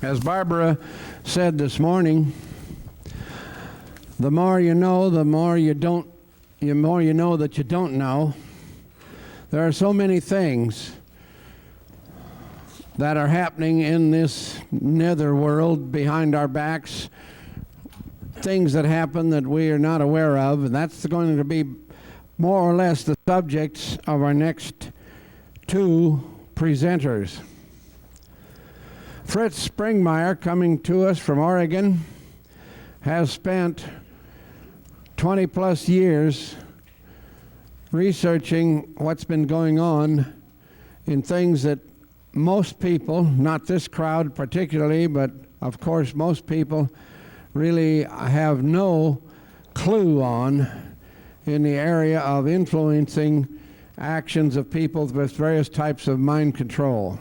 As Barbara said this morning, the more you know, the more you don't, the more you know that you don't know. There are so many things that are happening in this nether world behind our backs, things that happen that we are not aware of, and that's going to be more or less the subjects of our next two presenters. Fritz Springmeier, coming to us from Oregon, has spent 20 plus years researching what's been going on in things that most people, not this crowd particularly, but of course most people really have no clue on in the area of influencing actions of people with various types of mind control.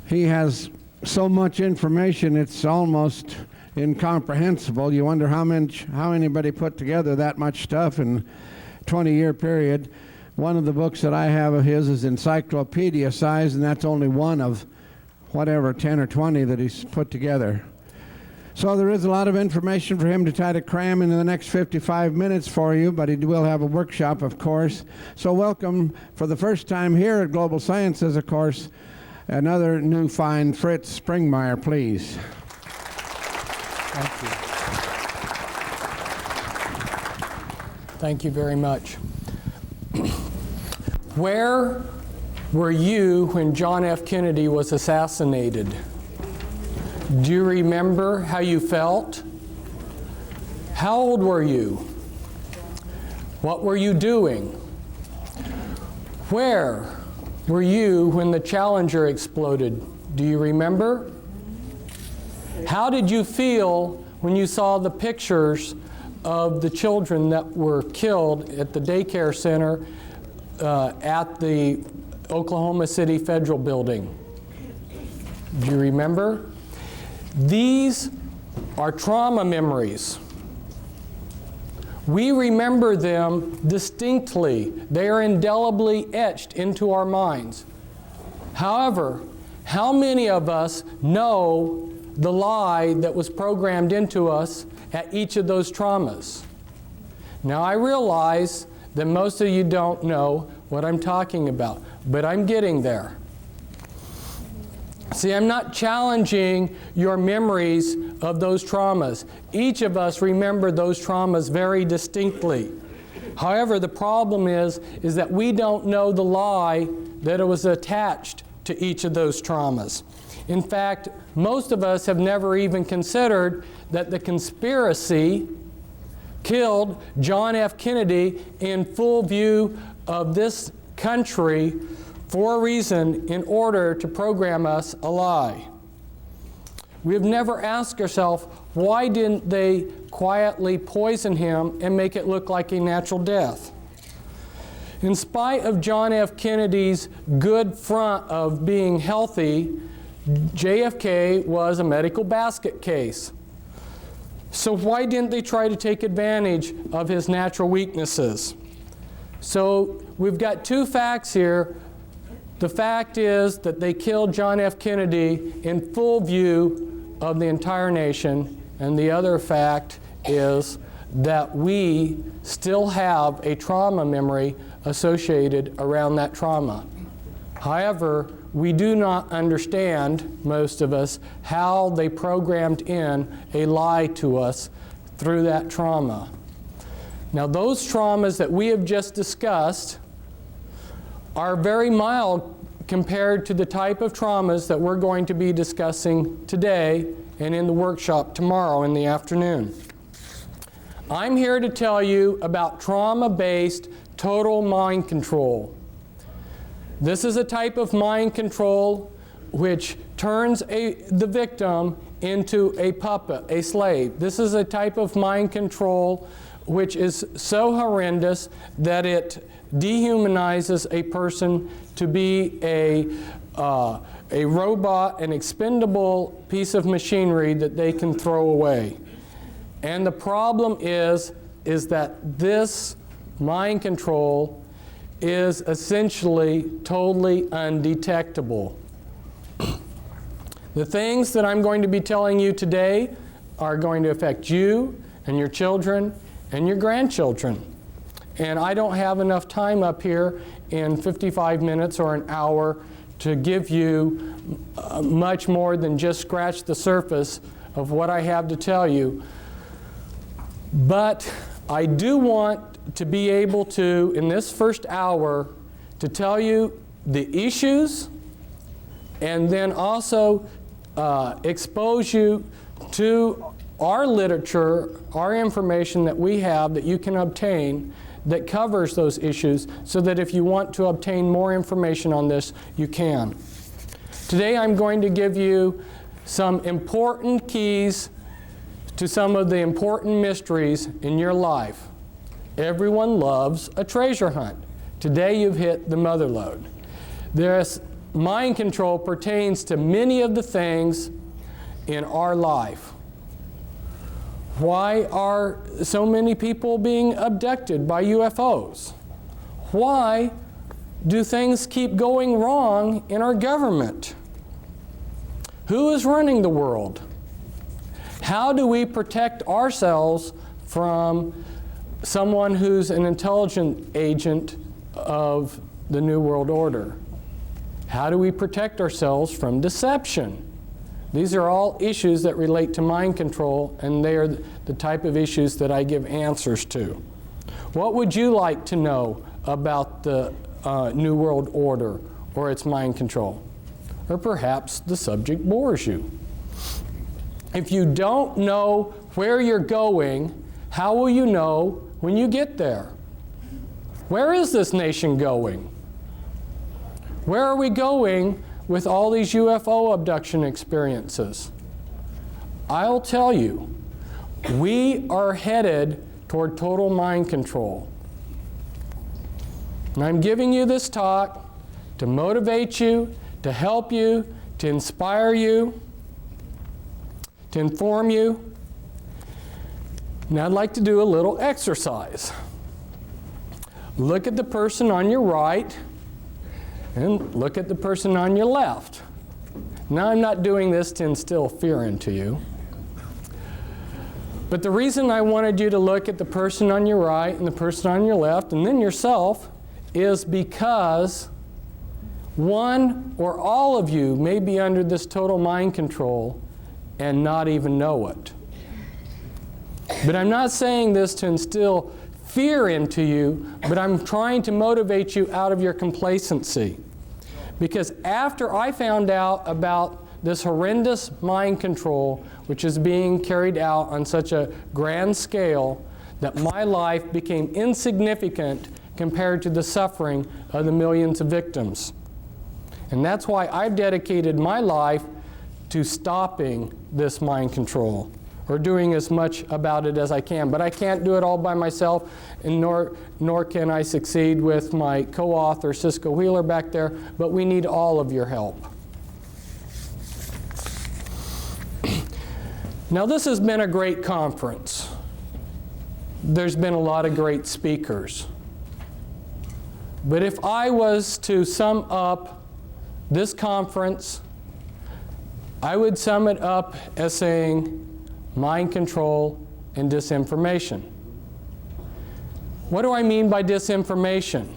He has so much information it's almost incomprehensible. You wonder how anybody put together that much stuff in a 20-year period. One of the books that I have of his is encyclopedia size, and that's only one of whatever 10 or 20 that he's put together. So there is a lot of information for him to try to cram into the next 55 minutes for you, but he will have a workshop, of course. So welcome for the first time here at Global Sciences, of course, another new fine Fritz Springmeier, please. Thank you. Thank you very much. Where were you when John F. Kennedy was assassinated? Do you remember how you felt? How old were you? What were you doing? Where were you when the Challenger exploded? Do you remember? How did you feel when you saw the pictures of the children that were killed at the daycare center at the Oklahoma City Federal Building? Do you remember? These are trauma memories. We remember them distinctly. They are indelibly etched into our minds. However, how many of us know the lie that was programmed into us at each of those traumas? Now, I realize that most of you don't know what I'm talking about, but I'm getting there. See, I'm not challenging your memories of those traumas. Each of us remember those traumas very distinctly. However, the problem is that we don't know the lie that was attached to each of those traumas. In fact, most of us have never even considered that the conspiracy killed John F. Kennedy in full view of this country for a reason, in order to program us a lie. We have never asked ourselves, why didn't they quietly poison him and make it look like a natural death? In spite of John F. Kennedy's good front of being healthy, JFK was a medical basket case. So why didn't they try to take advantage of his natural weaknesses? So we've got two facts here. The fact is that they killed John F. Kennedy in full view of the entire nation, and the other fact is that we still have a trauma memory associated around that trauma. However, we do not understand, most of us, how they programmed in a lie to us through that trauma. Now, those traumas that we have just discussed are very mild compared to the type of traumas that we're going to be discussing today and in the workshop tomorrow in the afternoon. I'm here to tell you about trauma-based total mind control. This is a type of mind control which turns the victim into a puppet, a slave. This is a type of mind control which is so horrendous that it dehumanizes a person to be a robot, an expendable piece of machinery that they can throw away. And the problem is that this mind control is essentially totally undetectable. The things that I'm going to be telling you today are going to affect you and your children and your grandchildren. And I don't have enough time up here in 55 minutes or an hour to give you much more than just scratch the surface of what I have to tell you. But I do want to be able to, in this first hour, to tell you the issues and then also expose you to our literature, our information that we have that you can obtain that covers those issues, so that if you want to obtain more information on this, you can. Today I'm going to give you some important keys to some of the important mysteries in your life. Everyone loves a treasure hunt. Today you've hit the mother lode. This mind control pertains to many of the things in our life. Why are so many people being abducted by UFOs? Why do things keep going wrong in our government? Who is running the world? How do we protect ourselves from someone who's an intelligent agent of the New World Order? How do we protect ourselves from deception? These are all issues that relate to mind control, and they are the type of issues that I give answers to. What would you like to know about the New World Order or its mind control? Or perhaps the subject bores you. If you don't know where you're going, how will you know when you get there? Where is this nation going? Where are we going with all these UFO abduction experiences? I'll tell you, we are headed toward total mind control. And I'm giving you this talk to motivate you, to help you, to inspire you, to inform you. Now I'd like to do a little exercise. Look at the person on your right and look at the person on your left. Now I'm not doing this to instill fear into you. But the reason I wanted you to look at the person on your right and the person on your left and then yourself is because one or all of you may be under this total mind control and not even know it. But I'm not saying this to instill fear into you, but I'm trying to motivate you out of your complacency. Because after I found out about this horrendous mind control, which is being carried out on such a grand scale, that my life became insignificant compared to the suffering of the millions of victims. And that's why I've dedicated my life to stopping this mind control, or doing as much about it as I can. But I can't do it all by myself, and nor can I succeed with my co-author, Cisco Wheeler, back there, but we need all of your help. Now, this has been a great conference. There's been a lot of great speakers. But if I was to sum up this conference, I would sum it up as saying mind control and disinformation. What do I mean by disinformation?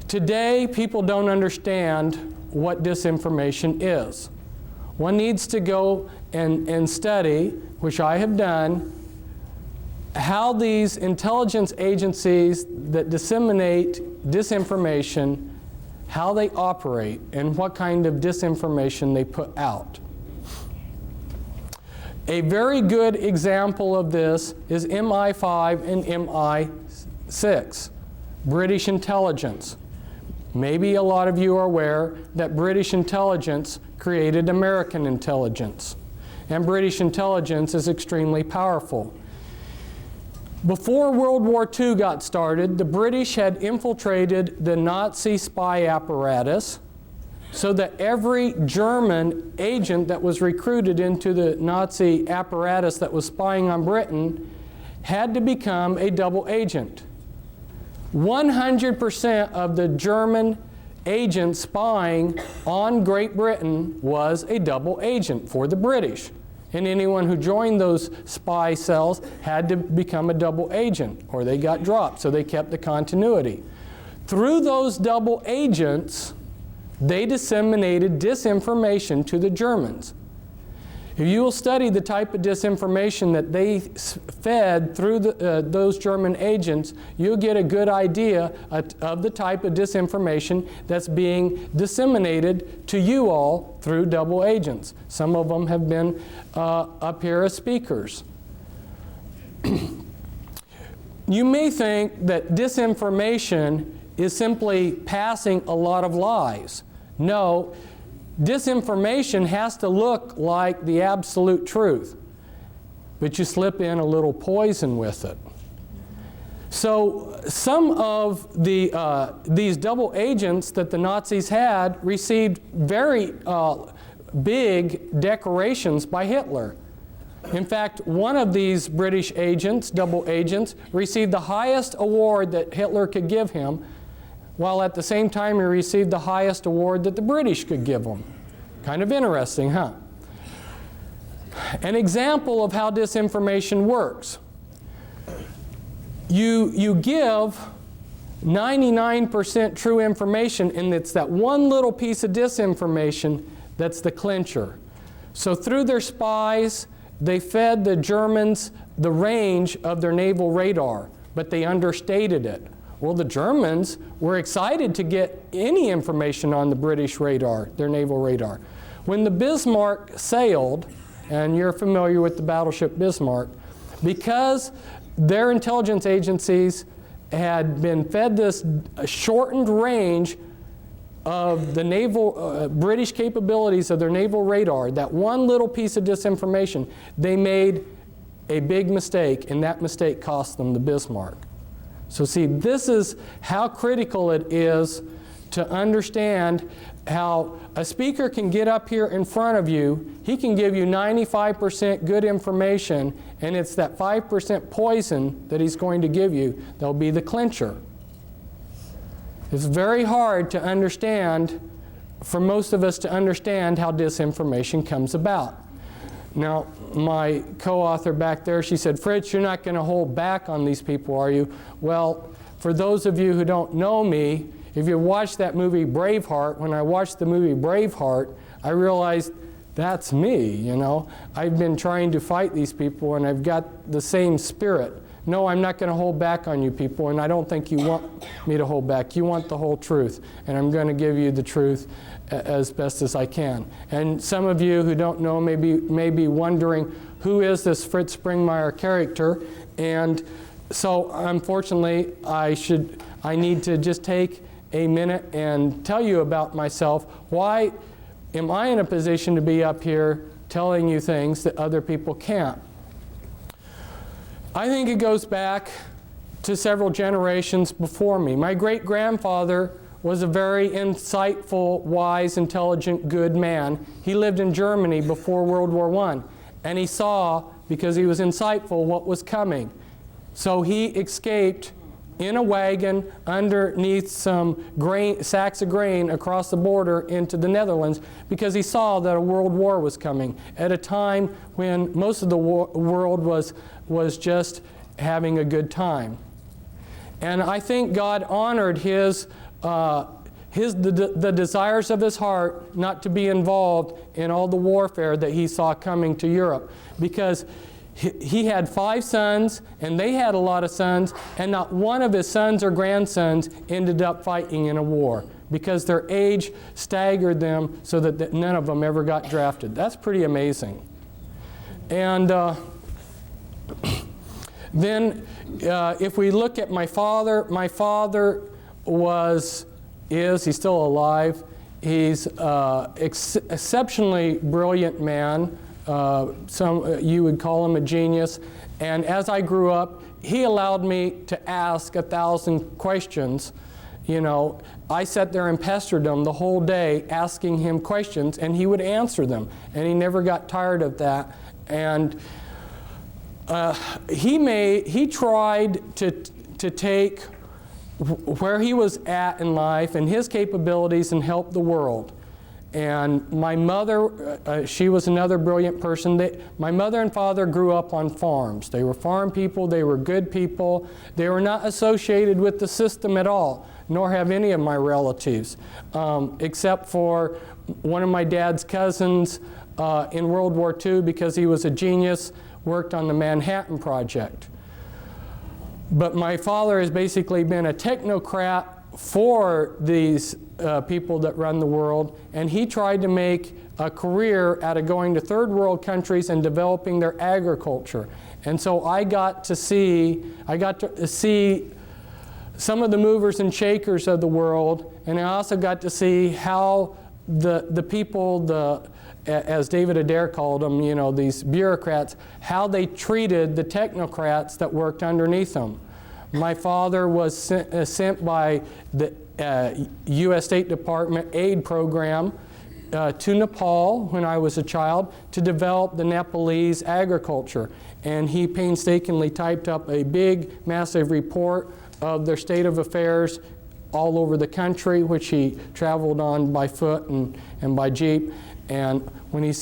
Today, people don't understand what disinformation is. One needs to go and study, which I have done, how these intelligence agencies that disseminate disinformation, how they operate, and what kind of disinformation they put out. A very good example of this is MI5 and MI6, British intelligence. Maybe a lot of you are aware that British intelligence created American intelligence. And British intelligence is extremely powerful. Before World War II got started, the British had infiltrated the Nazi spy apparatus so that every German agent that was recruited into the Nazi apparatus that was spying on Britain had to become a double agent. 100% of the German agent spying on Great Britain was a double agent for the British. And anyone who joined those spy cells had to become a double agent, or they got dropped, so they kept the continuity. Through those double agents, they disseminated disinformation to the Germans. If you will study the type of disinformation that they fed through those German agents, you'll get a good idea of the type of disinformation that's being disseminated to you all through double agents. Some of them have been up here as speakers. You may think that disinformation is simply passing a lot of lies. No. Disinformation has to look like the absolute truth, but you slip in a little poison with it. So some of these double agents that the Nazis had received very big decorations by Hitler. In fact, one of these British agents, double agents, received the highest award that Hitler could give him, while at the same time he received the highest award that the British could give him. Kind of interesting, huh? An example of how disinformation works. You give 99% true information, and it's that one little piece of disinformation that's the clincher. So through their spies, they fed the Germans the range of their naval radar, but they understated it. Well, the Germans were excited to get any information on the British radar, their naval radar. When the Bismarck sailed, and you're familiar with the battleship Bismarck, because their intelligence agencies had been fed this shortened range of the naval, British capabilities of their naval radar, that one little piece of disinformation, they made a big mistake, and that mistake cost them the Bismarck. So see, this is how critical it is to understand how a speaker can get up here in front of you, he can give you 95% good information, and it's that 5% poison that he's going to give you that'll be the clincher. It's very hard to understand, for most of us to understand how disinformation comes about. Now, my co-author back there, she said, "Fritz, you're not going to hold back on these people, are you?" Well, for those of you who don't know me, if you watched that movie Braveheart, when I watched the movie Braveheart, I realized that's me, you know. I've been trying to fight these people, and I've got the same spirit. No, I'm not going to hold back on you people, and I don't think you want me to hold back. You want the whole truth, and I'm going to give you the truth as best as I can. And some of you who don't know may be wondering, who is this Fritz Springmeier character? And so, unfortunately, I need to just take a minute and tell you about myself. Why am I in a position to be up here telling you things that other people can't? I think it goes back to several generations before me. My great-grandfather was a very insightful, wise, intelligent, good man. He lived in Germany before World War I, and he saw, because he was insightful, what was coming. So he escaped in a wagon underneath some sacks of grain across the border into the Netherlands, because he saw that a world war was coming at a time when most of the world was just having a good time. And I think God honored the desires of his heart not to be involved in all the warfare that he saw coming to Europe, because he had 5 sons, and they had a lot of sons, and not one of his sons or grandsons ended up fighting in a war, because their age staggered them so that none of them ever got drafted. That's pretty amazing. And then if we look at my father he's still alive. He's exceptionally brilliant man. You would call him a genius. And as I grew up, he allowed me to ask 1,000 questions. You know, I sat there and pestered him the whole day asking him questions, and he would answer them. And he never got tired of that. And he tried to take where he was at in life and his capabilities and help the world. And my mother, she was another brilliant person. My mother and father grew up on farms. They were farm people, they were good people. They were not associated with the system at all, nor have any of my relatives, except for one of my dad's cousins in World War II, because he was a genius, worked on the Manhattan Project. But my father has basically been a technocrat for these people that run the world, and he tried to make a career out of going to third world countries and developing their agriculture. And so I got to see some of the movers and shakers of the world, and I also got to see how the people, as David Adair called them, you know, these bureaucrats, how they treated the technocrats that worked underneath them. My father was sent by the U.S. State Department aid program to Nepal when I was a child to develop the Nepalese agriculture. And he painstakingly typed up a big, massive report of their state of affairs all over the country, which he traveled on by foot and by jeep. And when he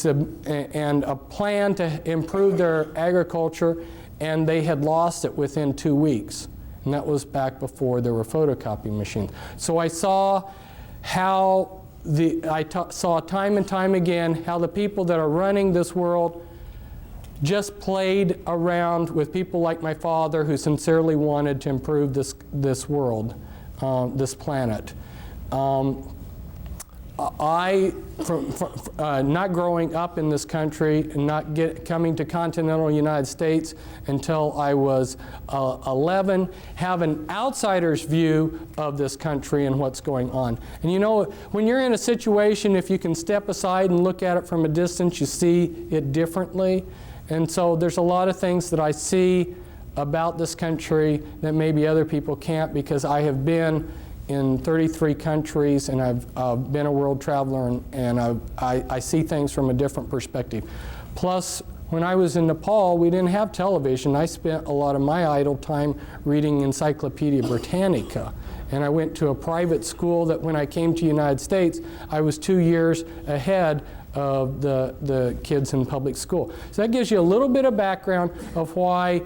and a plan to improve their agriculture, and they had lost it within 2 weeks. And that was back before there were photocopy machines. So I saw how saw time and time again how the people that are running this world just played around with people like my father, who sincerely wanted to improve this world, this planet. Not growing up in this country and not coming to continental United States until I was 11, have an outsider's view of this country and what's going on. And you know, when you're in a situation, if you can step aside and look at it from a distance, you see it differently. And so there's a lot of things that I see about this country that maybe other people can't, because I have been in 33 countries, and I've been a world traveler, and I see things from a different perspective. Plus, when I was in Nepal, we didn't have television. I spent a lot of my idle time reading Encyclopedia Britannica. And I went to a private school that when I came to the United States, I was 2 years ahead of the kids in public school. So that gives you a little bit of background of why,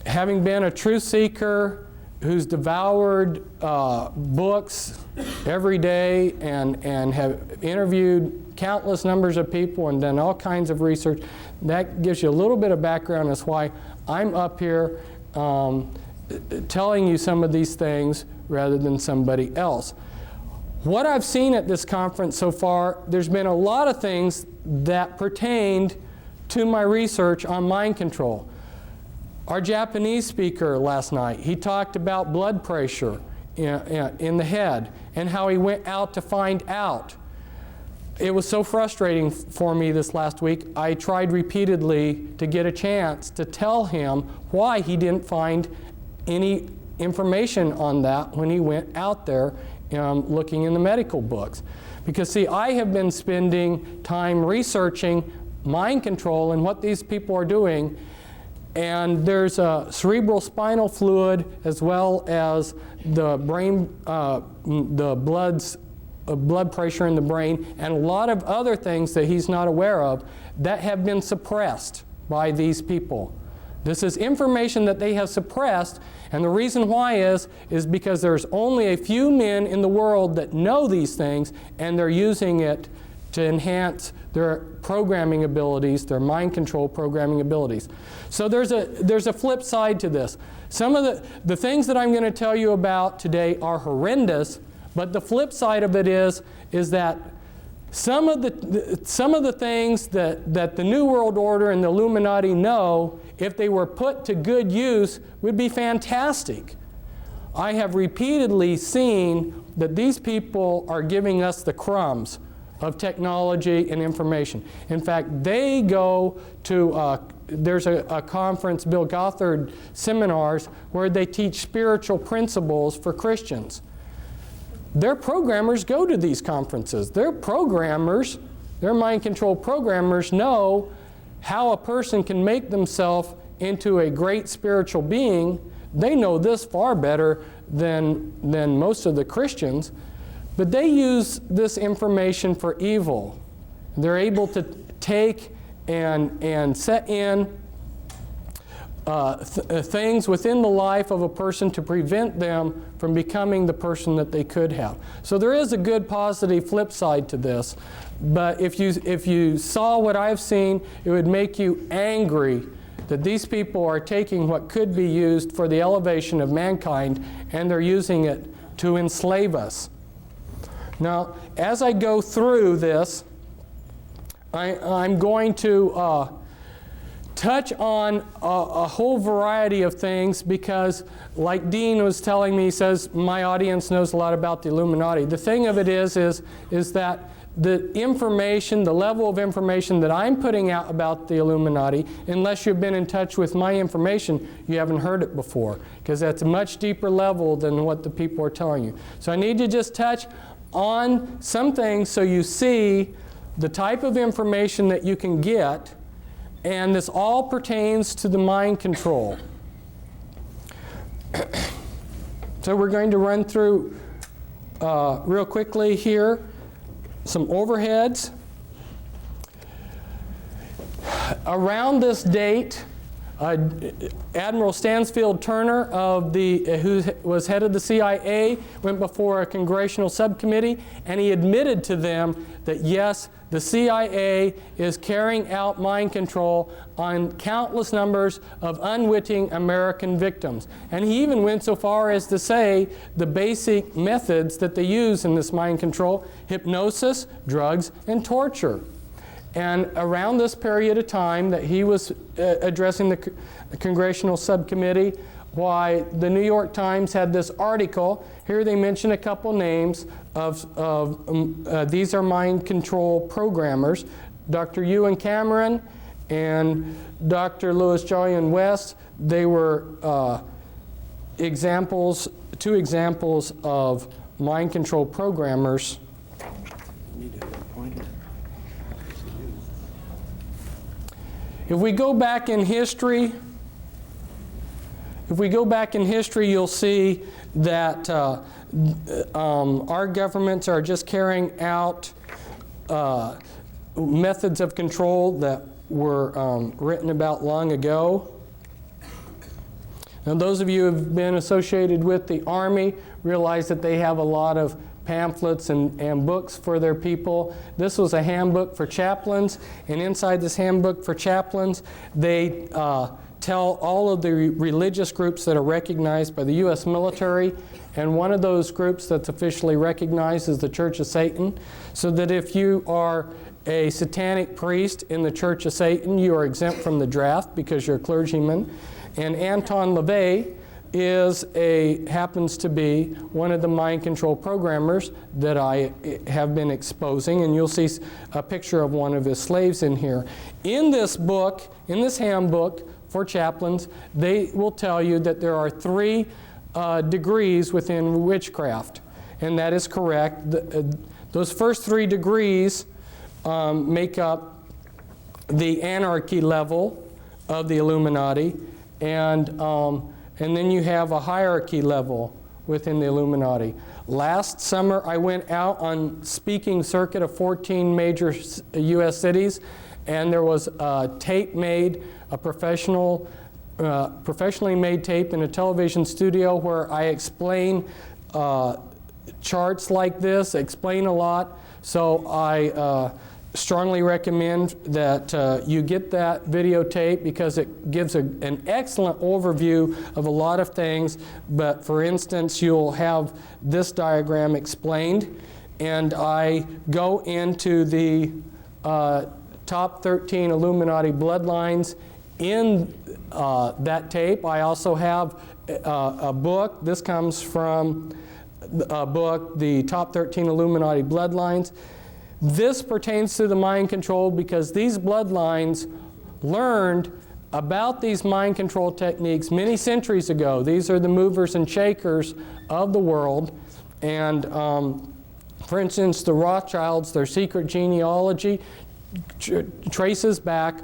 having been a truth seeker, who's devoured books every day and have interviewed countless numbers of people and done all kinds of research, that gives you a little bit of background as why I'm up here telling you some of these things rather than somebody else. What I've seen at this conference so far, there's been a lot of things that pertained to my research on mind control. Our Japanese speaker last night, he talked about blood pressure in the head and how he went out to find out. It was so frustrating for me this last week. I tried repeatedly to get a chance to tell him why he didn't find any information on that when he went out there looking in the medical books. Because see, I have been spending time researching mind control and what these people are doing. And there's a cerebral spinal fluid, as well as the brain, the blood pressure in the brain, and a lot of other things that he's not aware of that have been suppressed by these people. This is information that they have suppressed, and the reason why is because there's only a few men in the world that know these things, and they're using it to enhance their programming abilities, their mind control programming abilities. So there's a flip side to this. Some of the things that I'm going to tell you about today are horrendous, but the flip side of it is that some of the things that the New World Order and the Illuminati know, if they were put to good use, would be fantastic. I have repeatedly seen that these people are giving us the crumbs of technology and information. In fact, they go to, there's a conference, Bill Gothard seminars, where they teach spiritual principles for Christians. Their programmers go to these conferences. Their programmers, their mind control programmers, know how a person can make themselves into a great spiritual being. They know this far better than most of the Christians, but they use this information for evil. They're able to take and set in things within the life of a person to prevent them from becoming the person that they could have. So there is a good positive flip side to this, but if you saw what I've seen, it would make you angry that these people are taking what could be used for the elevation of mankind and they're using it to enslave us. Now, as I go through this, I'm going to touch on a whole variety of things because, like Dean was telling me, he says, my audience knows a lot about the Illuminati. The thing of it is that the information, the level of information that I'm putting out about the Illuminati, unless you've been in touch with my information, you haven't heard it before, because that's a much deeper level than what the people are telling you. So I need to just touch on some things so you see the type of information that you can get, and this all pertains to the mind control. So we're going to run through real quickly here some overheads. Around this date, Admiral Stansfield Turner, who was head of the CIA, went before a congressional subcommittee, and he admitted to them that yes, the CIA is carrying out mind control on countless numbers of unwitting American victims. And he even went so far as to say the basic methods that they use in this mind control: hypnosis, drugs, and torture. And around this period of time that he was addressing the congressional subcommittee, why the New York Times had this article. Here they mention a couple names of these are mind control programmers. Dr. Ewan Cameron and Dr. Louis Jolyon West. They were two examples of mind control programmers. If we go back in history, you'll see that our governments are just carrying out methods of control that were written about long ago. Now, those of you who have been associated with the Army realize that they have a lot of pamphlets and books for their people. This was a handbook for chaplains, and inside this handbook for chaplains, they tell all of the religious groups that are recognized by the U.S. military, and one of those groups that's officially recognized is the Church of Satan, so that if you are a satanic priest in the Church of Satan, you are exempt from the draft because you're a clergyman. And Anton LaVey happens to be one of the mind control programmers that I have been exposing, and you'll see a picture of one of his slaves in here. In this book, in this handbook for chaplains, they will tell you that there are 3 degrees within witchcraft, and that is correct. Those first 3 degrees make up the anarchy level of the Illuminati, and then you have a hierarchy level within the Illuminati. Last summer, I went out on speaking circuit of 14 major U.S. cities, and there was a tape made, a professionally made tape in a television studio where I explain charts like this, explain a lot. So I strongly recommend that you get that videotape because it gives an excellent overview of a lot of things. But for instance, you'll have this diagram explained, and I go into the top 13 Illuminati bloodlines in that tape. I also have a book. This comes from a book, The Top 13 Illuminati Bloodlines. This pertains to the mind control because these bloodlines learned about these mind control techniques many centuries ago. These are the movers and shakers of the world. And for instance, the Rothschilds, their secret genealogy traces back,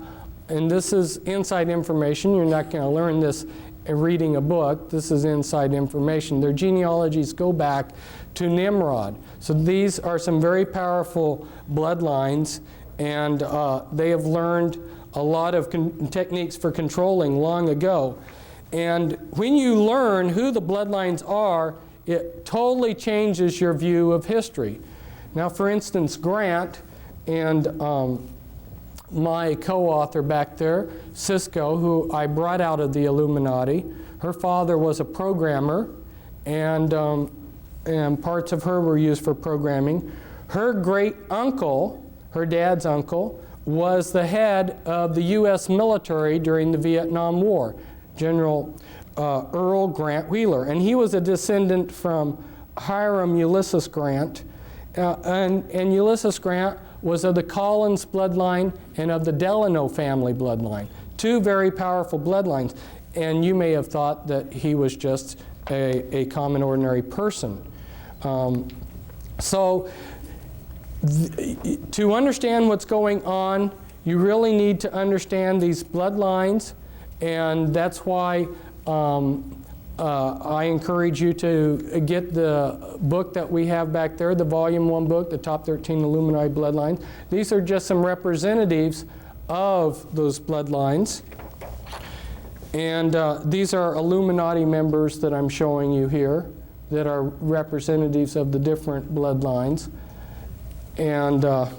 and this is inside information. You're not going to learn this reading a book. This is inside information. Their genealogies go back to Nimrod. So these are some very powerful bloodlines, and they have learned a lot of techniques for controlling long ago. And when you learn who the bloodlines are, it totally changes your view of history. Now, for instance, Grant and my co-author back there, Cisco, who I brought out of the Illuminati, her father was a programmer, and parts of her were used for programming. Her great uncle, her dad's uncle, was the head of the U.S. military during the Vietnam War, General Earl Grant Wheeler, and he was a descendant from Hiram Ulysses Grant, and Ulysses Grant was of the Collins bloodline and of the Delano family bloodline, two very powerful bloodlines, and you may have thought that he was just a common ordinary person. To understand what's going on, you really need to understand these bloodlines, and that's why I encourage you to get the book that we have back there, the Volume 1 book, the Top 13 Illuminati Bloodlines. These are just some representatives of those bloodlines. And these are Illuminati members that I'm showing you here that are representatives of the different bloodlines. And the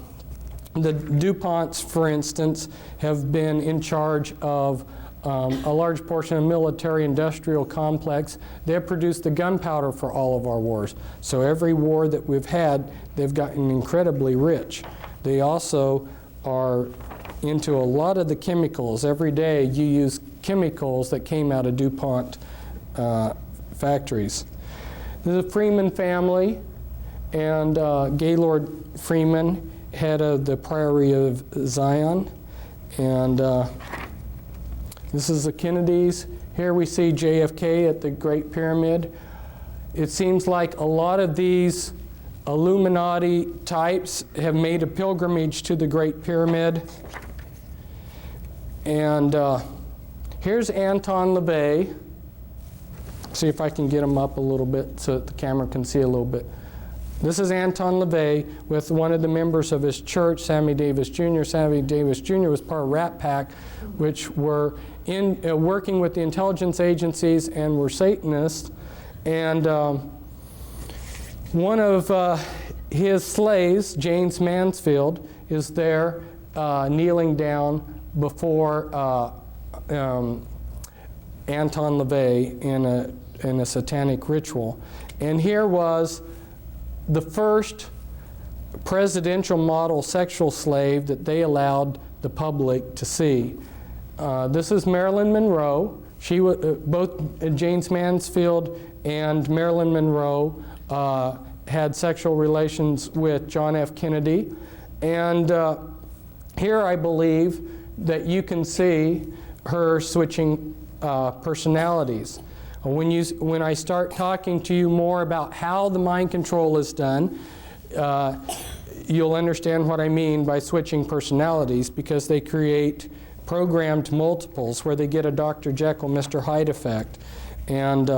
DuPonts, for instance, have been in charge of a large portion of the military-industrial complex. They have produced the gunpowder for all of our wars. So every war that we've had, they've gotten incredibly rich. They also are into a lot of the chemicals. Every day you use chemicals that came out of DuPont factories. The Freeman family, and Gaylord Freeman, head of the Priory of Zion. And this is the Kennedys. Here we see JFK at the Great Pyramid. It seems like a lot of these Illuminati types have made a pilgrimage to the Great Pyramid. And here's Anton LaVey. See if I can get him up a little bit so that the camera can see a little bit. This is Anton LaVey with one of the members of his church, Sammy Davis Jr. Sammy Davis Jr. was part of Rat Pack, which were working with the intelligence agencies and were Satanists. And one of his slaves, James Mansfield, is there kneeling down before Anton LaVey in a satanic ritual. And here was the first presidential model sexual slave that they allowed the public to see. This is Marilyn Monroe. She was, both James Mansfield and Marilyn Monroe had sexual relations with John F. Kennedy. And here I believe that you can see her switching personalities. When I start talking to you more about how the mind control is done, you'll understand what I mean by switching personalities, because they create programmed multiples where they get a Dr. Jekyll, Mr. Hyde effect. And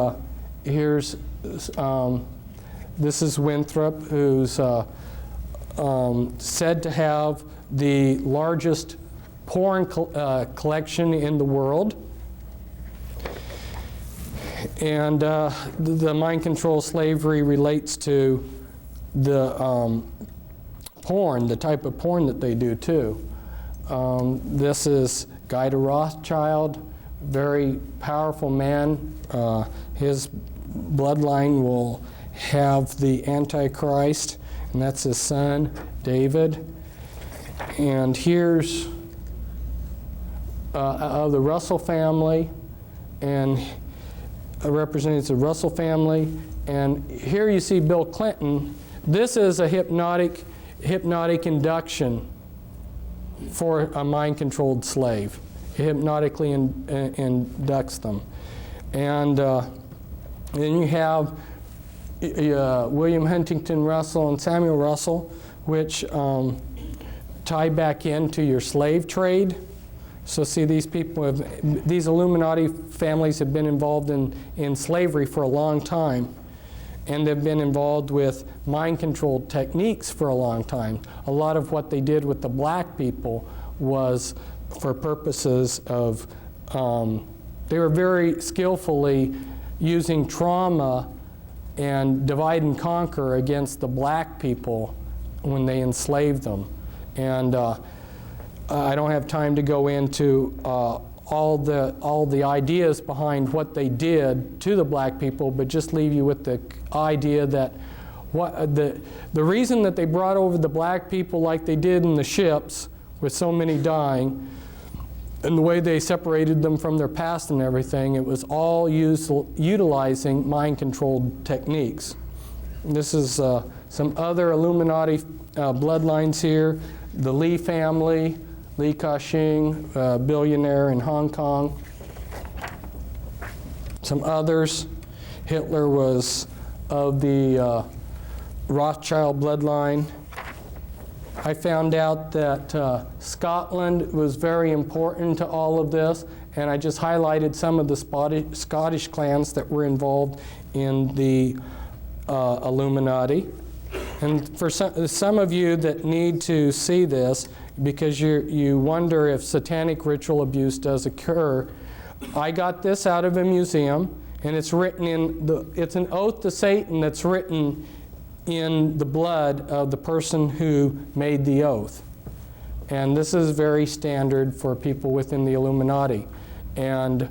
here's, this is Winthrop, who's said to have the largest porn collection in the world. And the mind control slavery relates to the porn, the type of porn that they do too. This is Guy de Rothschild, very powerful man. His bloodline will have the Antichrist, and that's his son, David. And here's the Russell family, and represents the Russell family. And here you see Bill Clinton. This is a hypnotic induction for a mind-controlled slave. It hypnotically inducts them. And then you have William Huntington Russell and Samuel Russell, which tie back into your slave trade. So see, these people these Illuminati families have been involved in slavery for a long time, and they've been involved with mind control techniques for a long time. A lot of what they did with the black people was for purposes of, they were very skillfully using trauma and divide and conquer against the black people when they enslaved them. And I don't have time to go into all the ideas behind what they did to the black people, but just leave you with the idea that the reason that they brought over the black people like they did in the ships, with so many dying, and the way they separated them from their past and everything, it was all utilizing mind-controlled techniques. This is some other Illuminati bloodlines here. The Lee family, Li Ka-shing, billionaire in Hong Kong. Some others. Hitler was of the Rothschild bloodline. I found out that Scotland was very important to all of this, and I just highlighted some of the Scottish clans that were involved in the Illuminati. And for some of you that need to see this, because you wonder if satanic ritual abuse does occur, I got this out of a museum, and it's written it's an oath to Satan that's written in the blood of the person who made the oath. And this is very standard for people within the Illuminati. And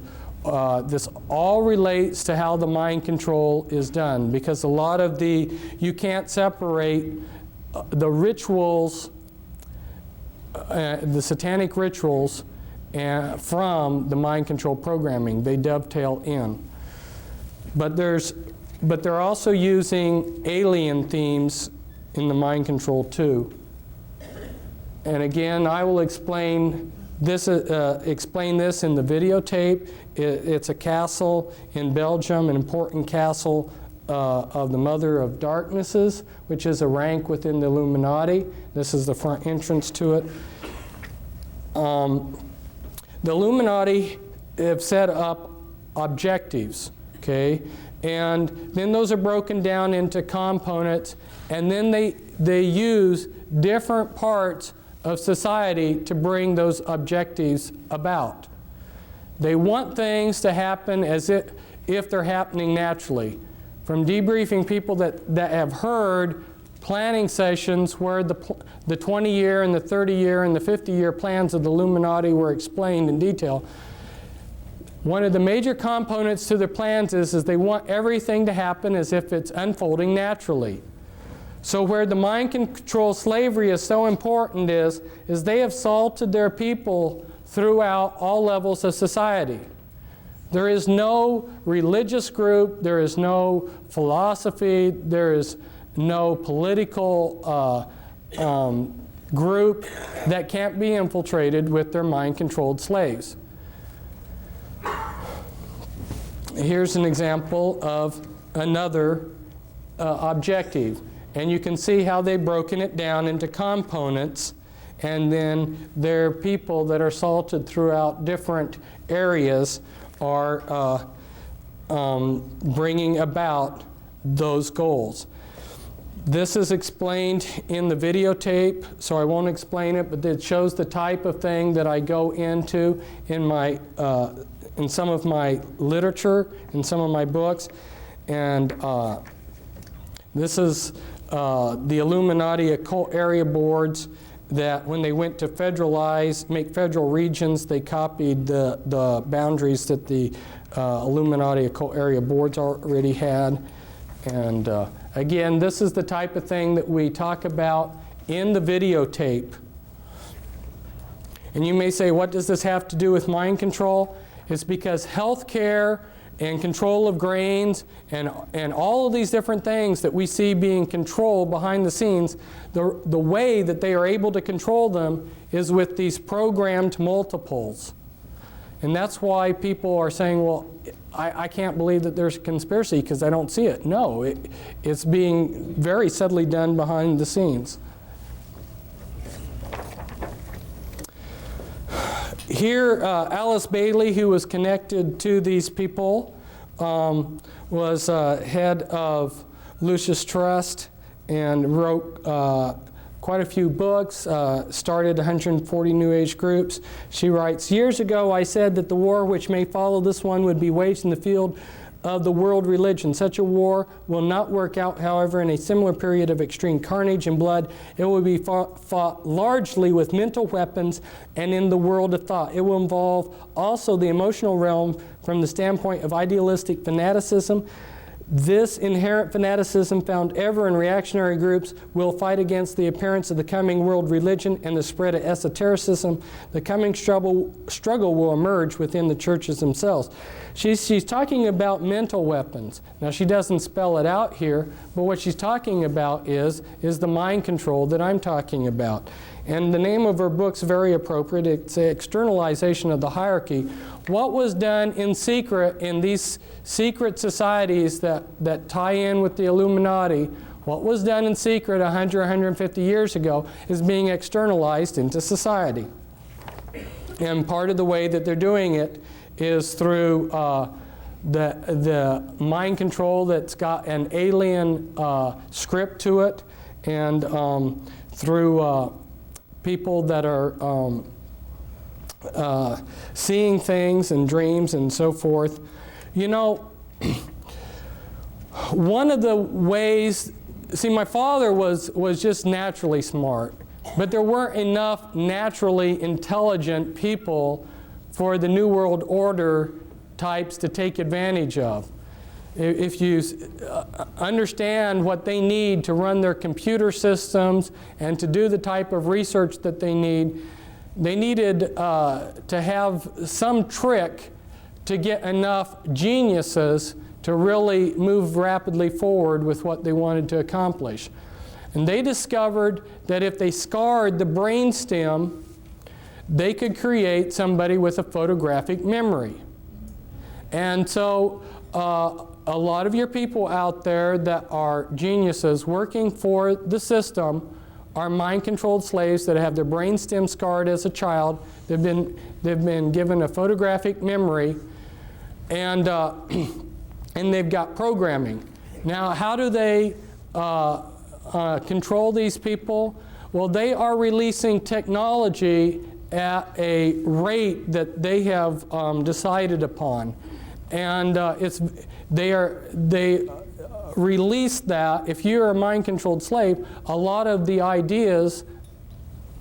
this all relates to how the mind control is done, because a lot of you can't separate the rituals, the satanic rituals, from the mind control programming. They dovetail in. But they're also using alien themes in the mind control too. And again, I will explain this in the videotape. It's a castle in Belgium, an important castle of the Mother of Darknesses, which is a rank within the Illuminati. This is the front entrance to it. The Illuminati have set up objectives, okay? And then those are broken down into components, and then they use different parts of society to bring those objectives about. They want things to happen as if they're happening naturally. From debriefing people that have heard planning sessions where the 20-year and the 30-year and the 50-year plans of the Illuminati were explained in detail, one of the major components to their plans is they want everything to happen as if it's unfolding naturally. So where the mind control slavery is so important is they have salted their people throughout all levels of society. There is no religious group, there is no philosophy, there is no political group that can't be infiltrated with their mind-controlled slaves. Here's an example of another objective. And you can see how they've broken it down into components, and then their people that are salted throughout different areas are bringing about those goals. This is explained in the videotape, so I won't explain it, but it shows the type of thing that I go into in some of my literature, in some of my books. And this is the Illuminati occult area boards that when they went to make federal regions, they copied the boundaries that the Illuminati occult area boards already had. And again, this is the type of thing that we talk about in the videotape. And you may say, what does this have to do with mind control? It's because healthcare and control of grains and all of these different things that we see being controlled behind the scenes, the way that they are able to control them is with these programmed multiples. And that's why people are saying, well, I can't believe that there's a conspiracy because I don't see it. No, it's being very subtly done behind the scenes. Here, Alice Bailey, who was connected to these people, was head of Lucis Trust and wrote quite a few books, started 140 New Age groups. She writes, "Years ago I said that the war which may follow this one would be waged in the field of the world religion. Such a war will not work out, however, in a similar period of extreme carnage and blood. It will be fought largely with mental weapons and in the world of thought. It will involve also the emotional realm from the standpoint of idealistic fanaticism. This inherent fanaticism found ever in reactionary groups will fight against the appearance of the coming world religion and the spread of esotericism. The coming struggle will emerge within the churches themselves." She's talking about mental weapons. Now, she doesn't spell it out here, but what she's talking about is the mind control that I'm talking about. And the name of her book's very appropriate. It's the externalization of the hierarchy. What was done in secret in these secret societies that tie in with the Illuminati, what was done in secret 100, 150 years ago is being externalized into society. And part of the way that they're doing it is through the mind control that's got an alien script to it, and through people that are seeing things and dreams and so forth. You know, one of the ways, see, my father was just naturally smart, but there weren't enough naturally intelligent people for the New World Order types to take advantage of. If you understand what they need to run their computer systems and to do the type of research that they need, they needed to have some trick to get enough geniuses to really move rapidly forward with what they wanted to accomplish. And they discovered that if they scarred the brainstem, they could create somebody with a photographic memory. And so a lot of your people out there that are geniuses working for the system are mind-controlled slaves that have their brainstem scarred as a child. They've been given a photographic memory, and and they've got programming. Now, how do they control these people? Well, they are releasing technology at a rate that they have decided upon, and they release that. If you're a mind-controlled slave, a lot of the ideas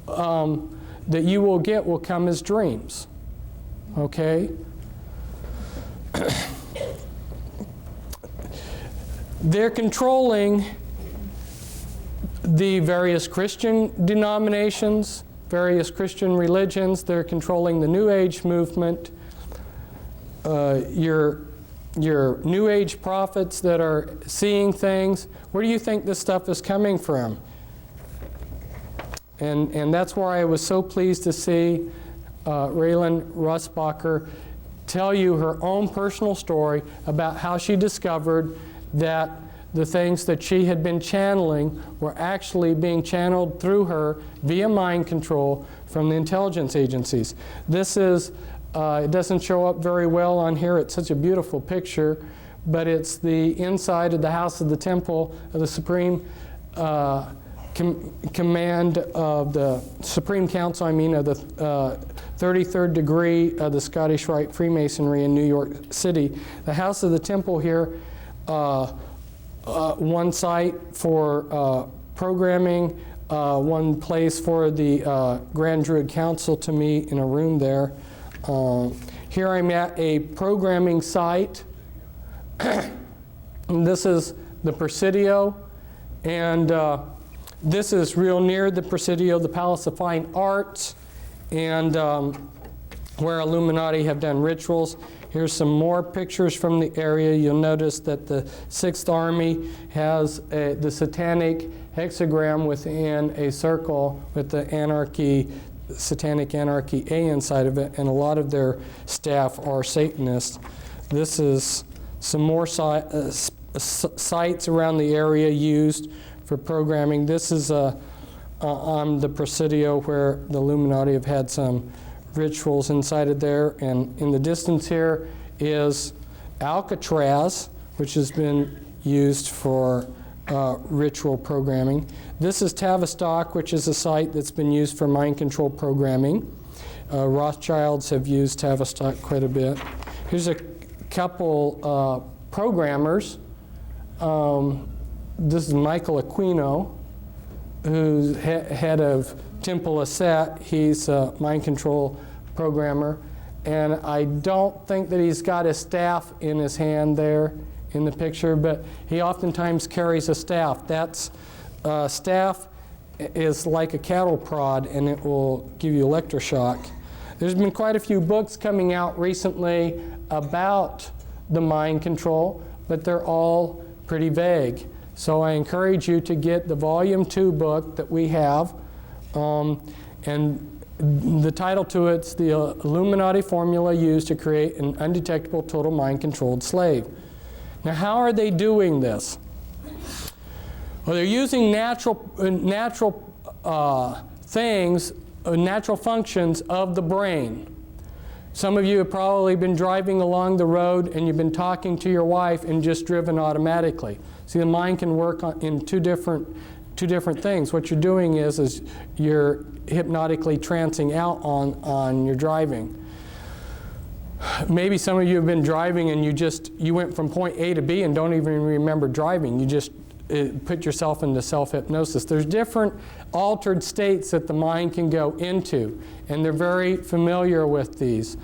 that you will get will come as dreams. Okay? They're controlling the various Christian denominations, various Christian religions. They're controlling the New Age movement. Your New Age prophets that are seeing things. Where do you think this stuff is coming from? And that's why I was so pleased to see Raylan Russbacher tell you her own personal story about how she discovered that the things that she had been channeling were actually being channeled through her via mind control from the intelligence agencies. This is, it doesn't show up very well on here. It's such a beautiful picture, but it's the inside of the House of the Temple of the Supreme Command of the Supreme Council, of the 33rd degree of the Scottish Rite Freemasonry in New York City. The House of the Temple here, one site for programming, one place for the Grand Druid Council to meet in a room there. Here I'm at a programming site. This is the Presidio, and this is real near the Presidio, the Palace of Fine Arts, and where Illuminati have done rituals. Here's some more pictures from the area. You'll notice that the 6th Army has the satanic hexagram within a circle with the anarchy, satanic anarchy A inside of it, and a lot of their staff are Satanists. This is some more sites around the area used for programming. This is on the Presidio where the Illuminati have had some rituals inside of there. And in the distance here is Alcatraz, which has been used for ritual programming. This is Tavistock, which is a site that's been used for mind control programming. Rothschilds have used Tavistock quite a bit. Here's a couple programmers. This is Michael Aquino, who's head of Temple Asset. He's a mind control programmer. And I don't think that he's got his staff in his hand there in the picture, but he oftentimes carries a staff. That's staff is like a cattle prod, and it will give you electroshock. There's been quite a few books coming out recently about the mind control, but they're all pretty vague. So I encourage you to get the Volume 2 book that we have, and the title to it's the Illuminati Formula Used to Create an Undetectable Total Mind-Controlled Slave. Now, how are they doing this? Well, they're using natural things, natural functions of the brain. Some of you have probably been driving along the road and you've been talking to your wife and just driven automatically. See, the mind can work in two different things. What you're doing is you're hypnotically trancing out on your driving. Maybe some of you have been driving and you went from point A to B and don't even remember driving. You just put yourself into self-hypnosis. There's different altered states that the mind can go into, and they're very familiar with these.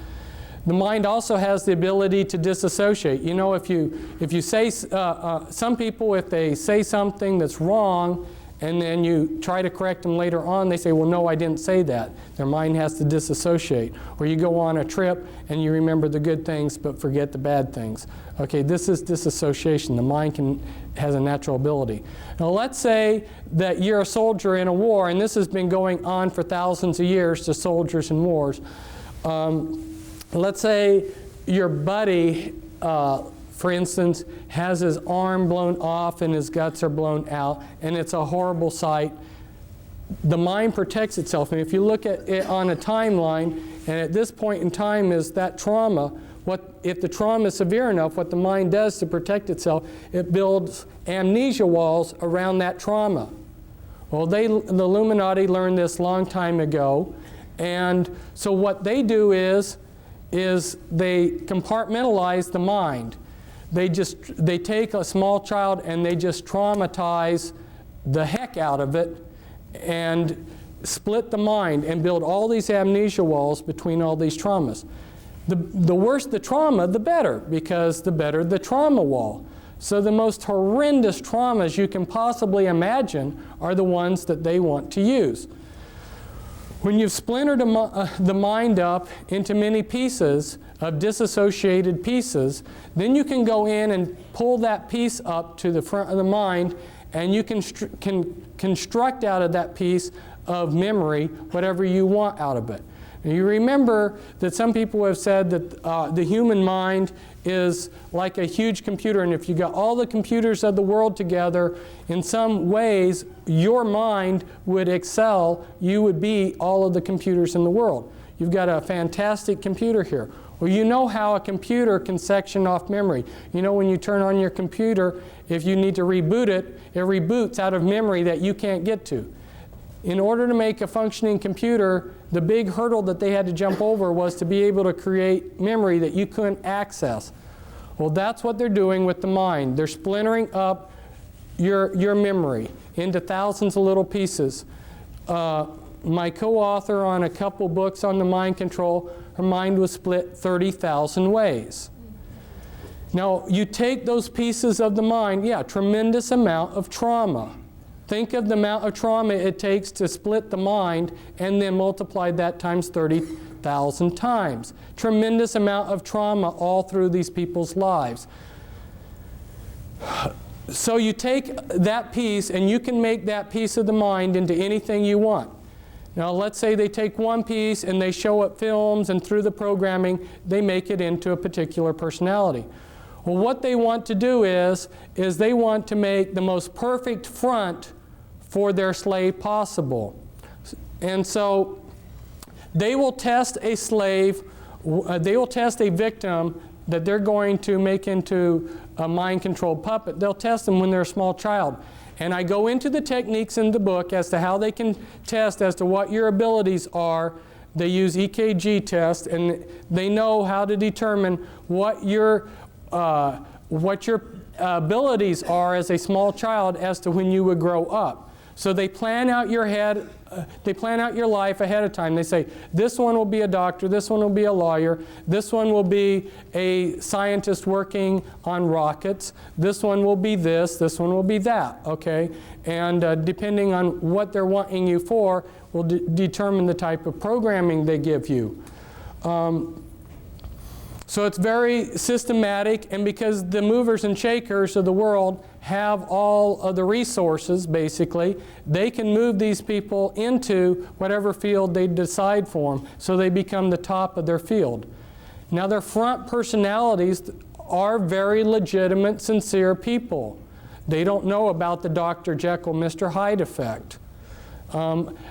The mind also has the ability to disassociate. You know, if you say, some people, if they say something that's wrong, and then you try to correct them later on, they say, well, no, I didn't say that. Their mind has to disassociate. Or you go on a trip and you remember the good things but forget the bad things. Okay, this is disassociation. The mind has a natural ability. Now let's say that you're a soldier in a war, and this has been going on for thousands of years to soldiers in wars. Let's say your buddy, for instance, has his arm blown off and his guts are blown out, and it's a horrible sight. The mind protects itself, and if you look at it on a timeline, and at this point in time is that trauma, if the trauma is severe enough, what the mind does to protect itself, it builds amnesia walls around that trauma. Well, the Illuminati learned this a long time ago, and so what they do is they compartmentalize the mind. They take a small child and they just traumatize the heck out of it and split the mind and build all these amnesia walls between all these traumas. The worse the trauma, the better, because the better the trauma wall. So the most horrendous traumas you can possibly imagine are the ones that they want to use. When you've splintered the mind up into many pieces of disassociated pieces, then you can go in and pull that piece up to the front of the mind, and you can construct out of that piece of memory whatever you want out of it. Now, you remember that some people have said that the human mind is like a huge computer, and if you got all the computers of the world together, in some ways your mind would excel. You would be all of the computers in the world. You've got a fantastic computer here. Well, you know how a computer can section off memory. You know, when you turn on your computer, if you need to reboot it, it reboots out of memory that you can't get to. In order to make a functioning computer, the big hurdle that they had to jump over was to be able to create memory that you couldn't access. Well, that's what they're doing with the mind. They're splintering up your memory into thousands of little pieces. My co-author on a couple books on the mind control, her mind was split 30,000 ways. Now, you take those pieces of the mind, yeah, tremendous amount of trauma. Think of the amount of trauma it takes to split the mind and then multiply that times 30,000 times. Tremendous amount of trauma all through these people's lives. So you take that piece and you can make that piece of the mind into anything you want. Now let's say they take one piece and they show it films, and through the programming they make it into a particular personality. Well, what they want to do is they want to make the most perfect front for their slave possible. And so They will test a slave, they will test a victim that they're going to make into a mind-controlled puppet. They'll test them when they're a small child. And I go into the techniques in the book as to how they can test as to what your abilities are. They use EKG tests, and they know how to determine what your abilities are as a small child as to when you would grow up. So they plan out your life ahead of time. They say, this one will be a doctor, this one will be a lawyer, this one will be a scientist working on rockets, this one will be this one will be that, okay? And depending on what they're wanting you for will determine the type of programming they give you. So it's very systematic, and because the movers and shakers of the world have all of the resources, basically, they can move these people into whatever field they decide for them, so they become the top of their field. Now, their front personalities are very legitimate, sincere people. They don't know about the Dr. Jekyll, Mr. Hyde effect.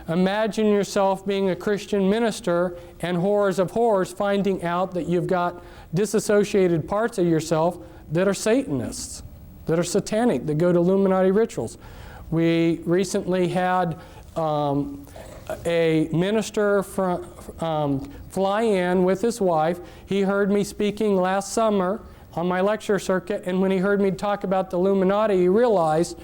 Imagine yourself being a Christian minister and horrors of horrors finding out that you've got disassociated parts of yourself that are Satanists, that are satanic, that go to Illuminati rituals. We recently had a minister fly in with his wife. He heard me speaking last summer on my lecture circuit, and when he heard me talk about the Illuminati, he realized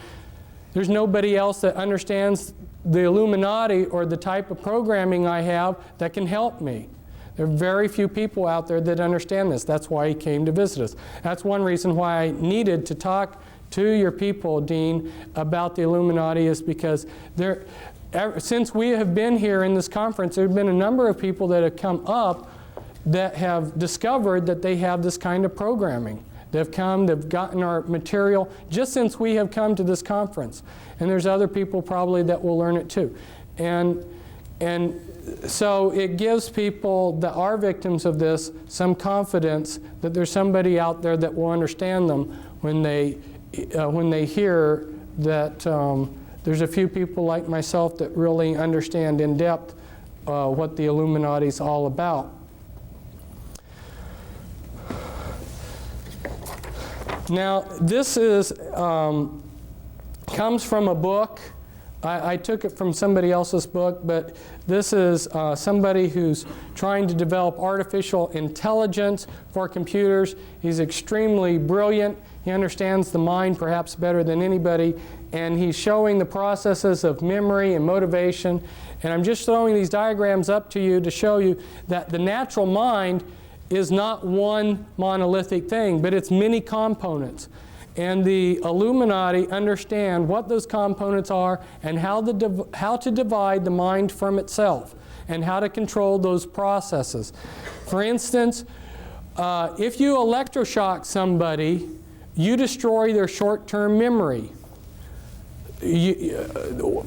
there's nobody else that understands the Illuminati or the type of programming I have that can help me. There are very few people out there that understand this. That's why he came to visit us. That's one reason why I needed to talk to your people, Dean, about the Illuminati, is because since we have been here in this conference, there have been a number of people that have come up that have discovered that they have this kind of programming. They've come, they've gotten our material just since we have come to this conference. And there's other people probably that will learn it too. And so it gives people that are victims of this some confidence that there's somebody out there that will understand them when they hear that there's a few people like myself that really understand in depth what the Illuminati is all about. Now, this comes from a book. I took it from somebody else's book, but this is somebody who's trying to develop artificial intelligence for computers. He's extremely brilliant. He understands the mind perhaps better than anybody, and he's showing the processes of memory and motivation. And I'm just throwing these diagrams up to you to show you that the natural mind is not one monolithic thing, but it's many components. And the Illuminati understand what those components are and how to divide the mind from itself and how to control those processes. For instance, if you electroshock somebody, you destroy their short-term memory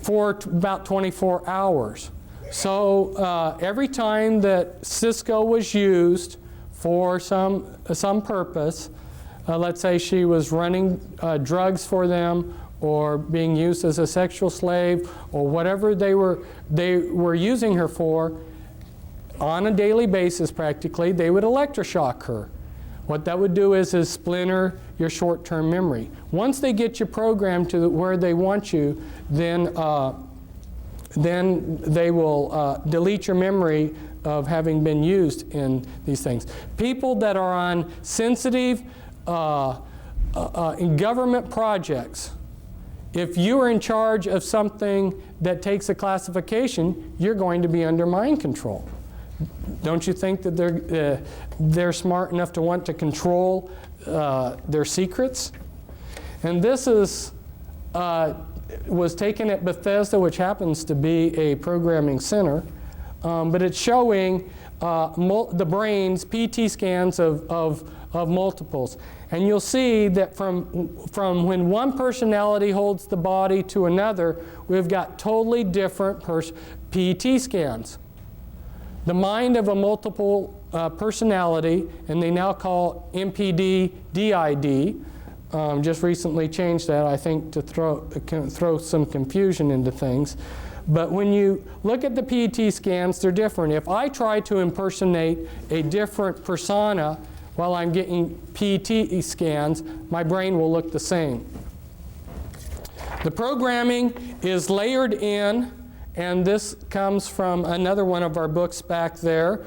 for about 24 hours. So every time that Cisco was used for some purpose, let's say she was running drugs for them or being used as a sexual slave or whatever they were using her for, on a daily basis practically, they would electroshock her. What that would do is splinter your short-term memory. Once they get you programmed to where they want you, then they will delete your memory of having been used in these things. People that are on sensitive in government projects, if you are in charge of something that takes a classification, you're going to be under mind control. Don't you think that they're smart enough to want to control their secrets? And this was taken at Bethesda, which happens to be a programming center, but it's showing the brain's PT scans of multiples. And you'll see that from when one personality holds the body to another, we've got totally different PT scans. The mind of a multiple personality, and they now call MPD DID, just recently changed that, I think, to throw some confusion into things. But when you look at the PET scans, they're different. If I try to impersonate a different persona while I'm getting PET scans, my brain will look the same. The programming is layered in, and this comes from another one of our books back there.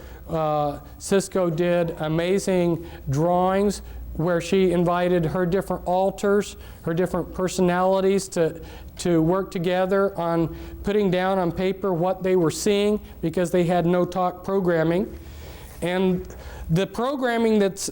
Cisco did amazing drawings where she invited her different alters, her different personalities to work together on putting down on paper what they were seeing, because they had no talk programming. And the programming that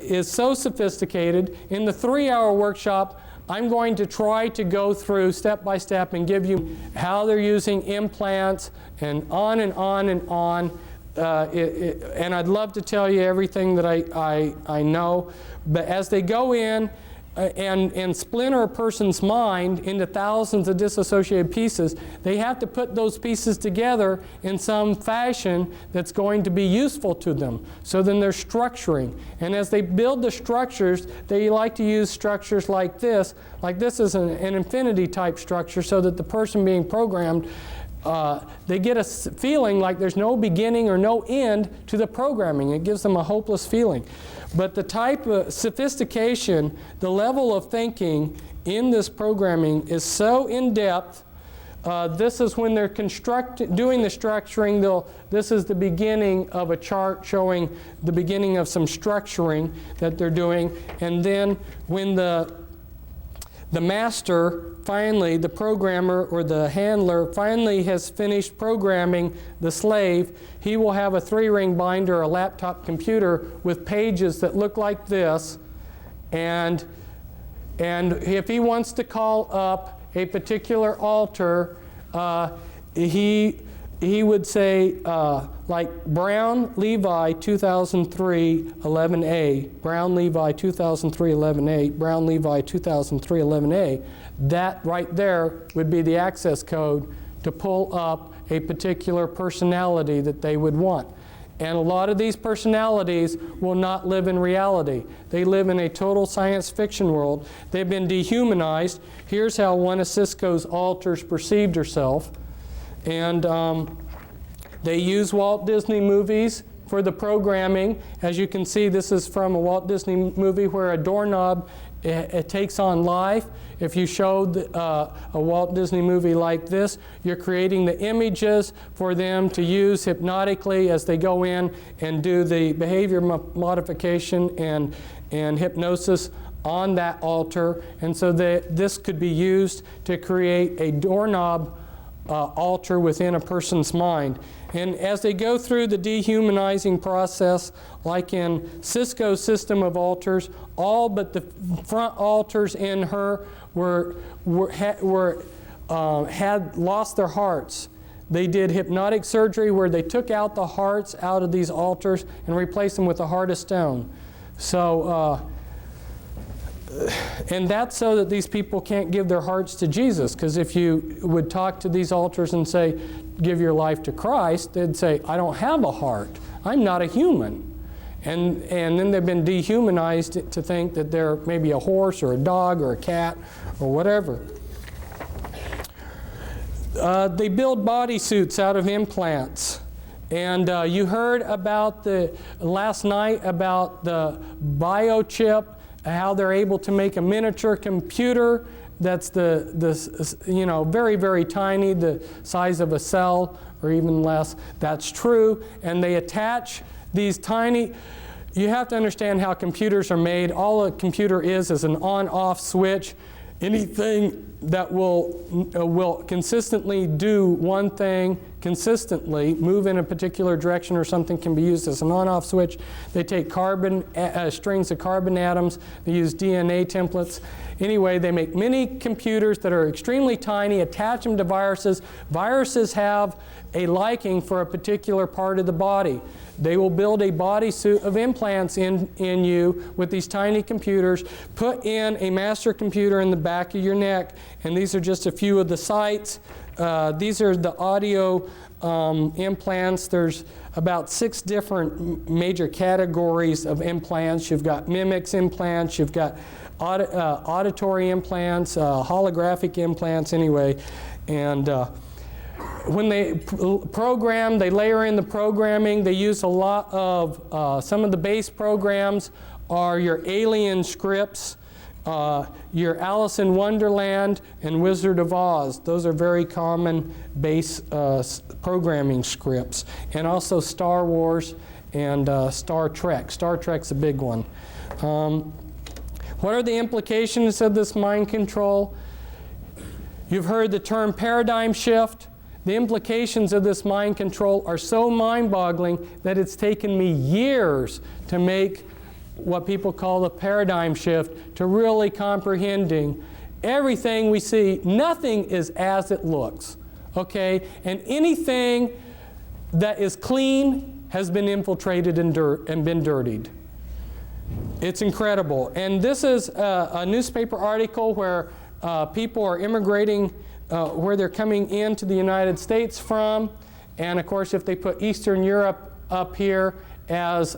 is so sophisticated, in the 3-hour workshop, I'm going to try to go through step by step and give you how they're using implants and on and on and on. And I'd love to tell you everything that I know, but as they go in and splinter a person's mind into thousands of disassociated pieces, they have to put those pieces together in some fashion that's going to be useful to them. So then they're structuring. And as they build the structures, they like to use structures like this. Like this is an infinity type structure, so that the person being programmed, they get a feeling like there's no beginning or no end to the programming. It gives them a hopeless feeling. But the type of sophistication, the level of thinking in this programming is so in-depth. This is when they're doing the structuring. This is the beginning of a chart showing the beginning of some structuring that they're doing. And then when the master finally, the programmer or the handler finally has finished programming the slave, he will have a 3-ring binder, a laptop computer with pages that look like this. And if he wants to call up a particular altar, he would say, like Brown Levi 2003 11A, Brown Levi 2003 11A, Brown Levi 2003 11A. That right there would be the access code to pull up a particular personality that they would want. And a lot of these personalities will not live in reality. They live in a total science fiction world. They've been dehumanized. Here's how one of Cisco's alters perceived herself. And they use Walt Disney movies for the programming. As you can see, this is from a Walt Disney movie where a doorknob it takes on life. If you showed a Walt Disney movie like this, you're creating the images for them to use hypnotically as they go in and do the behavior modification and hypnosis on that altar. And so this could be used to create a doorknob altar within a person's mind. And as they go through the dehumanizing process, like in Cisco's system of altars, all but the front altars in her had lost their hearts. They did hypnotic surgery where they took out the hearts out of these altars and replaced them with a heart of stone. So, and that's so that these people can't give their hearts to Jesus, because if you would talk to these altars and say, give your life to Christ, they'd say, I don't have a heart. I'm not a human. And then they've been dehumanized to think that they're maybe a horse or a dog or a cat or whatever. They build bodysuits out of implants. And you heard about last night about the biochip, how they're able to make a miniature computer that's very, very tiny, the size of a cell or even less. That's true. And they attach these tiny, you have to understand how computers are made. All a computer is an on-off switch. Anything that will consistently do one thing consistently, move in a particular direction or something, can be used as an on-off switch. They take strings of carbon atoms. They use DNA templates. Anyway, they make mini computers that are extremely tiny, attach them to viruses. Viruses have a liking for a particular part of the body. They will build a bodysuit of implants in you with these tiny computers, put in a master computer in the back of your neck, and these are just a few of the sites. These are the audio implants. There's about 6 different major categories of implants. You've got mimics implants, you've got auditory implants, holographic implants anyway, and when they program, they layer in the programming. They use a lot of, some of the base programs are your Alien scripts, your Alice in Wonderland, and Wizard of Oz. Those are very common base programming scripts. And also Star Wars and Star Trek. Star Trek's a big one. What are the implications of this mind control? You've heard the term paradigm shift. The implications of this mind control are so mind-boggling that it's taken me years to make what people call the paradigm shift, to really comprehending everything we see. Nothing is as it looks, okay? And anything that is clean has been infiltrated and been dirtied. It's incredible. And this is a newspaper article where people are immigrating, where they're coming into the United States from. And of course, if they put Eastern Europe up here as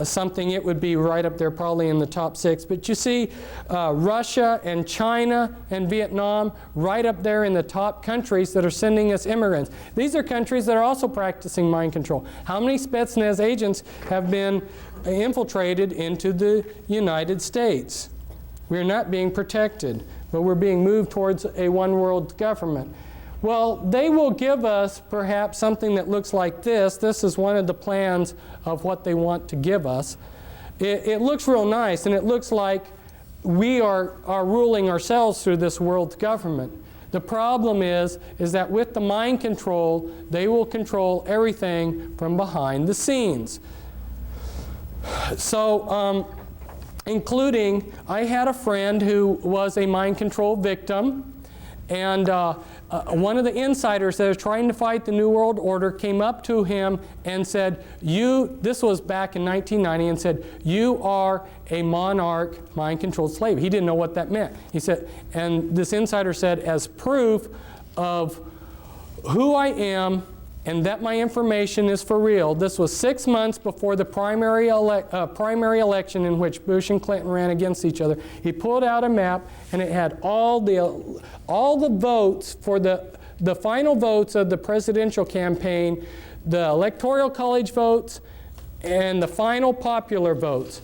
something, it would be right up there, probably in the top 6. But you see Russia and China and Vietnam right up there in the top countries that are sending us immigrants. These are countries that are also practicing mind control. How many Spetsnaz agents have been infiltrated into the United States? We're not being protected, but we're being moved towards a one-world government. Well, they will give us perhaps something that looks like this. This is one of the plans of what they want to give us. It looks real nice, and it looks like we are ruling ourselves through this world government. The problem is that with the mind control, they will control everything from behind the scenes. So, including, I had a friend who was a mind control victim, and one of the insiders that was trying to fight the New World Order came up to him and said, this was back in 1990, and said, "You are a monarch mind-controlled slave." He didn't know what that meant. He said, and this insider said, as proof of who I am and that my information is for real. This was 6 months before the primary election in which Bush and Clinton ran against each other. He pulled out a map, and it had all the votes for the final votes of the presidential campaign, the electoral college votes, and the final popular votes.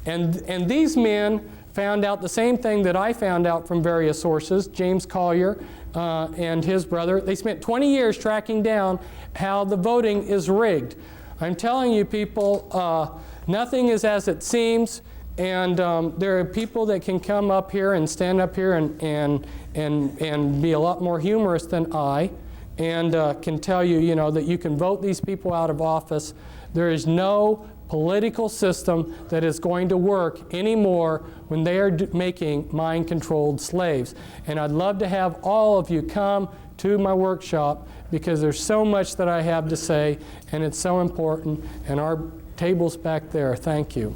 And these men found out the same thing that I found out from various sources, James Collier and his brother. They spent 20 years tracking down how the voting is rigged. I'm telling you, people, nothing is as it seems, and there are people that can come up here and stand up here and be a lot more humorous than I, and can tell you, you know, that you can vote these people out of office. There is no political system that is going to work anymore when they are making mind-controlled slaves. And I'd love to have all of you come to my workshop, because there's so much that I have to say, and it's so important. And our table's back there. Thank you.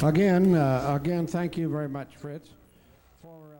Again, thank you very much, Fritz, for